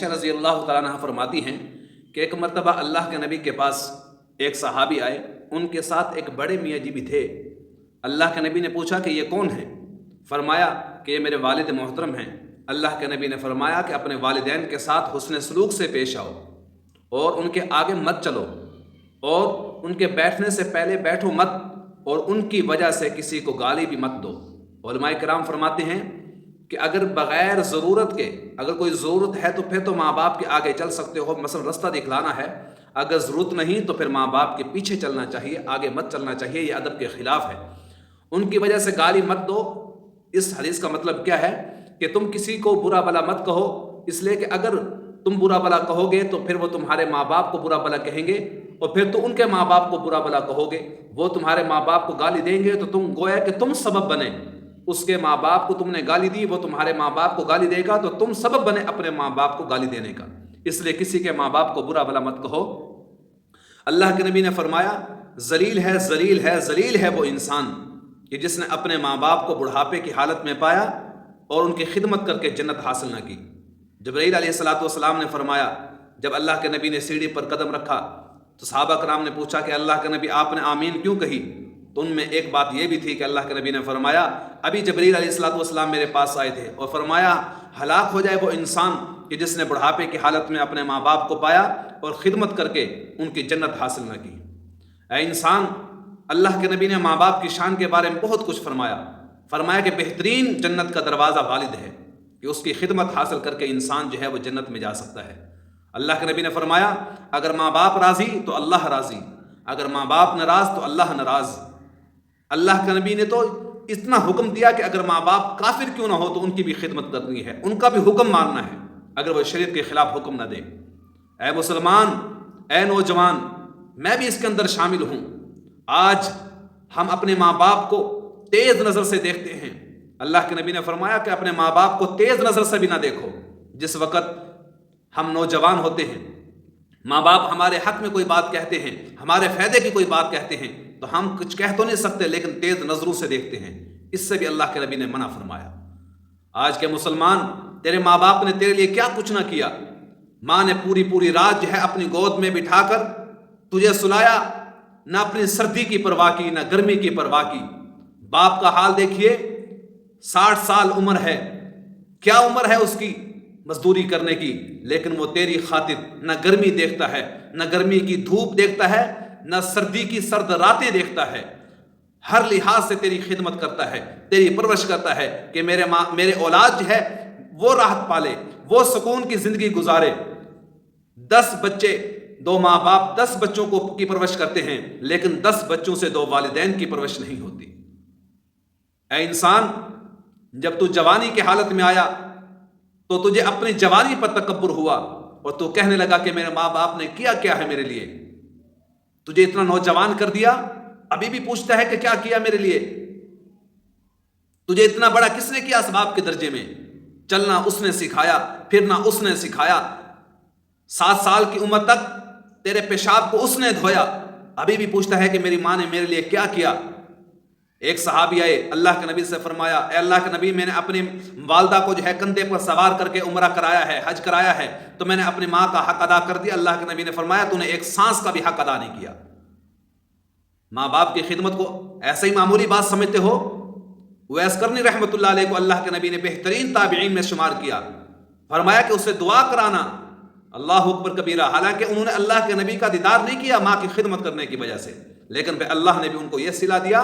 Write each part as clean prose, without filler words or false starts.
عائشہ رضی اللہ تعالیٰ عنہ فرماتی ہیں کہ ایک مرتبہ اللہ کے نبی کے پاس ایک صحابی آئے، ان کے ساتھ ایک بڑے میاں جی بھی تھے۔ اللہ کے نبی نے پوچھا کہ یہ کون ہیں؟ فرمایا کہ یہ میرے والد محترم ہیں۔ اللہ کے نبی نے فرمایا کہ اپنے والدین کے ساتھ حسن سلوک سے پیش آؤ اور ان کے آگے مت چلو اور ان کے بیٹھنے سے پہلے بیٹھو مت اور ان کی وجہ سے کسی کو گالی بھی مت دو۔ علماء کرام فرماتے ہیں کہ اگر بغیر ضرورت کے اگر کوئی ضرورت ہے تو پھر تو ماں باپ کے آگے چل سکتے ہو، مثلا رستہ دکھلانا ہے۔ اگر ضرورت نہیں تو پھر ماں باپ کے پیچھے چلنا چاہیے، آگے مت چلنا چاہیے، یہ ادب کے خلاف ہے۔ ان کی وجہ سے گالی مت دو۔ اس حدیث کا مطلب کیا ہے کہ تم کسی کو برا بھلا مت کہو، اس لیے کہ اگر تم برا بھلا کہو گے تو پھر وہ تمہارے ماں باپ کو برا بھلا کہیں گے اور پھر تو ان کے ماں باپ کو برا بھلا کہو گے، وہ تمہارے ماں باپ کو گالی دیں گے تو تم گویا کہ تم سبب بنے۔ اس کے ماں باپ کو تم نے گالی دی، وہ تمہارے ماں باپ کو گالی دے گا تو تم سبب بنے اپنے ماں باپ کو گالی دینے کا۔ اس لیے کسی کے ماں باپ کو برا بھلا مت کہو۔ اللہ کے نبی نے فرمایا ذلیل ہے ذلیل ہے ذلیل ہے وہ انسان کہ جس نے اپنے ماں باپ کو بڑھاپے کی حالت میں پایا اور ان کی خدمت کر کے جنت حاصل نہ کی۔ جبرائیل علیہ السلام نے فرمایا، جب اللہ کے نبی نے سیڑھی پر قدم رکھا تو صحابہ کرام نے پوچھا کہ اللہ کے نبی آپ نے آمین کیوں کہی؟ تو ان میں ایک بات یہ بھی تھی کہ اللہ کے نبی نے فرمایا ابھی جبرائیل علیہ السلام میرے پاس آئے تھے اور فرمایا ہلاک ہو جائے وہ انسان کہ جس نے بڑھاپے کی حالت میں اپنے ماں باپ کو پایا اور خدمت کر کے ان کی جنت حاصل نہ کی۔ اے انسان، اللہ کے نبی نے ماں باپ کی شان کے بارے میں بہت کچھ فرمایا کہ بہترین جنت کا دروازہ والد ہے کہ اس کی خدمت حاصل کر کے انسان جو ہے وہ جنت میں جا سکتا ہے۔ اللہ کے نبی نے فرمایا اگر ماں باپ راضی تو اللہ راضی، اگر ماں باپ ناراض تو اللہ ناراض۔ اللہ کے نبی نے تو اتنا حکم دیا کہ اگر ماں باپ کافر کیوں نہ ہو تو ان کی بھی خدمت کرنی ہے، ان کا بھی حکم ماننا ہے اگر وہ شریعت کے خلاف حکم نہ دے۔ اے مسلمان، اے نوجوان، میں بھی اس کے اندر شامل ہوں۔ آج ہم اپنے ماں باپ کو تیز نظر سے دیکھتے ہیں۔ اللہ کے نبی نے فرمایا کہ اپنے ماں باپ کو تیز نظر سے بھی نہ دیکھو۔ جس وقت ہم نوجوان ہوتے ہیں، ماں باپ ہمارے حق میں کوئی بات کہتے ہیں، ہمارے فائدے کی کوئی بات کہتے ہیں تو ہم کچھ کہہ تو نہیں سکتے لیکن تیز نظروں سے دیکھتے ہیں۔ اس سے بھی اللہ کے نبی نے منع فرمایا۔ آج کے مسلمان، تیرے ماں باپ نے تیرے لیے کیا کچھ نہ کیا۔ ماں نے پوری رات جو ہے اپنی گود میں بٹھا کر تجھے سلایا، نہ اپنی سردی کی پرواہ کی نہ گرمی کی پرواہ کی۔ باپ کا حال دیکھیے، 60 سال عمر ہے، کیا عمر ہے اس کی مزدوری کرنے کی، لیکن وہ تیری خاطر نہ گرمی دیکھتا ہے، نہ گرمی کی دھوپ دیکھتا ہے، نہ سردی کی سرد راتیں دیکھتا ہے۔ ہر لحاظ سے تیری خدمت کرتا ہے، تیری پرورش کرتا ہے کہ میرے اولاد جو ہے وہ راحت پالے، وہ سکون کی زندگی گزارے۔ 10 بچے، 2 ماں باپ 10 بچوں کی پرورش کرتے ہیں لیکن 10 بچوں سے 2 والدین کی پرورش نہیں ہوتی۔ اے انسان، جب تو جوانی کی حالت میں آیا تو تجھے اپنی جوانی پر تکبر ہوا اور تو کہنے لگا کہ میرے ماں باپ نے کیا ہے میرے لیے، تجھے اتنا نوجوان کر دیا، ابھی بھی پوچھتا ہے کہ کیا کیا میرے لیے؟ تجھے اتنا بڑا کس نے کیا اسباب کے درجے میں؟ چلنا اس نے سکھایا، پھرنا اس نے سکھایا، 7 سال کی عمر تک تیرے پیشاب کو اس نے دھویا، ابھی بھی پوچھتا ہے کہ میری ماں نے میرے لیے کیا کیا؟ ایک صحابی آئے، اللہ کے نبی سے فرمایا اے اللہ کے نبی، میں نے اپنی والدہ کو جو ہے کندھے پر سوار کر کے عمرہ کرایا ہے، حج کرایا ہے، تو میں نے اپنی ماں کا حق ادا کر دیا۔ اللہ کے نبی نے فرمایا تو نے ایک سانس کا بھی حق ادا نہیں کیا۔ ماں باپ کی خدمت کو ایسے ہی معمولی بات سمجھتے ہو؟ ویس کرنی رحمۃ اللہ علیہ کو اللہ کے نبی نے بہترین تابعین میں شمار کیا، فرمایا کہ اسے دعا کرانا اللہ اکبر کبیرہ، حالانکہ انہوں نے اللہ کے نبی کا دیدار نہیں کیا ماں کی خدمت کرنے کی وجہ سے، لیکن پھر اللہ نے بھی ان کو یہ صلہ دیا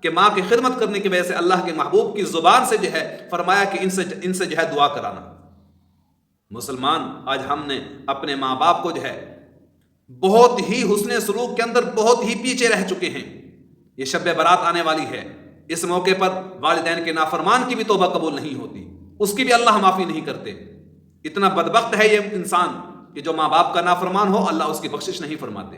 کہ ماں کی خدمت کرنے کی وجہ سے اللہ کے محبوب کی زبان سے جو ہے فرمایا کہ ان سے جو ہے دعا کرانا۔ مسلمان، آج ہم نے اپنے ماں باپ کو جو ہے بہت ہی حسن سلوک کے اندر بہت ہی پیچھے رہ چکے ہیں۔ یہ شب برات آنے والی ہے، اس موقع پر والدین کے نافرمان کی بھی توبہ قبول نہیں ہوتی، اس کی بھی اللہ معافی نہیں کرتے۔ اتنا بدبخت ہے یہ انسان کہ جو ماں باپ کا نافرمان ہو اللہ اس کی بخشش نہیں فرماتے۔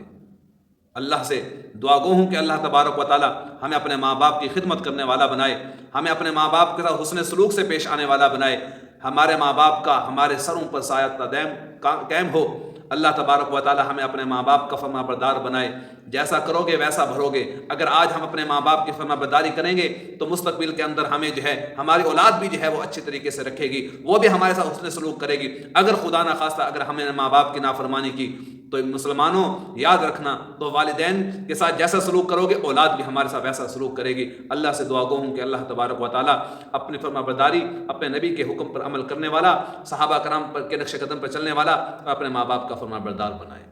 اللہ سے دعا گو ہوں کہ اللہ تبارک و تعالی ہمیں اپنے ماں باپ کی خدمت کرنے والا بنائے، ہمیں اپنے ماں باپ کے ساتھ حسن سلوک سے پیش آنے والا بنائے، ہمارے ماں باپ کا ہمارے سروں پر سایہ دائم قائم ہو۔ اللہ تبارک و تعالی ہمیں اپنے ماں باپ کا فرما بردار بنائے. جیسا کرو گے ویسا بھرو گے. اگر آج ہم اپنے ماں باپ کی فرما برداری کریں گے تو مستقبل کے اندر ہمیں جو ہے ہماری اولاد بھی جو ہے وہ اچھی طریقے سے رکھے گی, وہ بھی ہمارے ساتھ حسن سلوک کرے گی. اگر خدا نخواستہ اگر ہم نے ماں باپ کی نافرمانی کی تو مسلمانوں یاد رکھنا, تو والدین کے ساتھ جیسا سلوک کرو گے اولاد بھی ہمارے ساتھ ویسا سلوک کرے گی. اللہ سے دعا گو ہوں کہ اللہ تبارک و تعالیٰ اپنی فرما برداری, اپنے نبی کے حکم پر عمل کرنے والا, صحابہ کرام کے نقش قدم پر چلنے والا, اپنے ماں باپ کا فرما بردار بنائے.